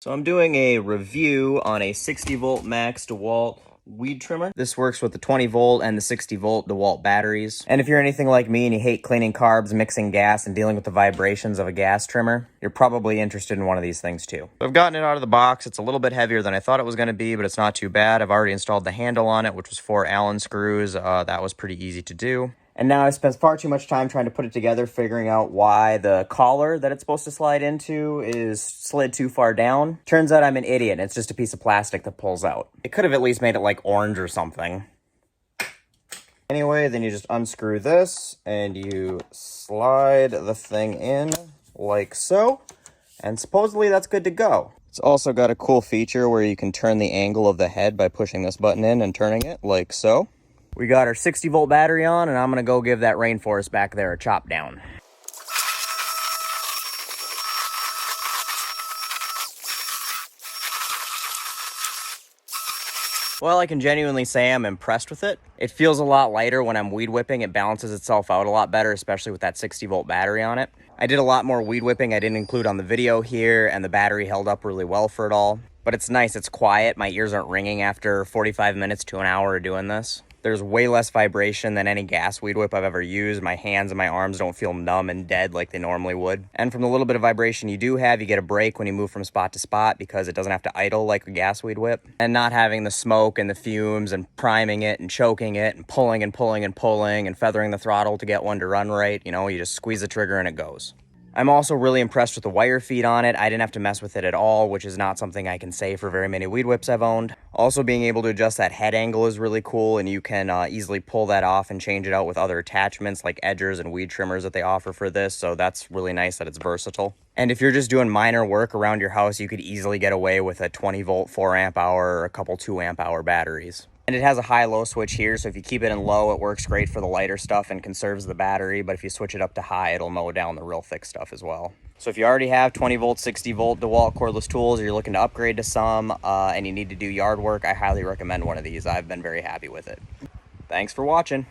So I'm doing a review on a 60 volt max Dewalt weed trimmer. This works with the 20 volt and the 60 volt Dewalt batteries. And if you're anything like me and you hate cleaning carbs, mixing gas, and dealing with the vibrations of a gas trimmer, you're probably interested in one of these things too. So I've gotten it out of the box. It's a little bit heavier than I thought it was going to be, but it's not too bad. I've already installed the handle on it, which was 4 Allen screws. That was pretty easy to do. And now I spent far too much time trying to put it together, figuring out why the collar that it's supposed to slide into is slid too far down. Turns out I'm an idiot, and it's just a piece of plastic that pulls out. It could have at least made it like orange or something. Anyway, then you just unscrew this, and you slide the thing in like so, and supposedly that's good to go. It's also got a cool feature where you can turn the angle of the head by pushing this button in and turning it like so. We got our 60 volt battery on, and I'm gonna go give that rainforest back there a chop down. Well, I can genuinely say I'm impressed with it. It feels a lot lighter when I'm weed whipping. It balances itself out a lot better, especially with that 60 volt battery on it. I did a lot more weed whipping I didn't include on the video here, and the battery held up really well for it all. But it's nice, it's quiet. My ears aren't ringing after 45 minutes to an hour of doing this. There's way less vibration than any gas weed whip I've ever used. My hands and my arms don't feel numb and dead like they normally would. And from the little bit of vibration you do have, you get a break when you move from spot to spot because it doesn't have to idle like a gas weed whip. And not having the smoke and the fumes and priming it and choking it and pulling and pulling and pulling and feathering the throttle to get one to run right. You know, you just squeeze the trigger and it goes. I'm also really impressed with the wire feed on it. I didn't have to mess with it at all, which is not something I can say for very many weed whips I've owned. Also, being able to adjust that head angle is really cool, and you can easily pull that off and change it out with other attachments like edgers and weed trimmers that they offer for this, so that's really nice that it's versatile. And if you're just doing minor work around your house, you could easily get away with a 20 volt 4 amp hour or a couple 2 amp hour batteries. And it has a high-low switch here, so if you keep it in low, it works great for the lighter stuff and conserves the battery, but if you switch it up to high, it'll mow down the real thick stuff as well. So if you already have 20 volt, 60 volt Dewalt cordless tools, or you're looking to upgrade to some, and you need to do yard work, I highly recommend one of these. I've been very happy with it. Thanks for watching.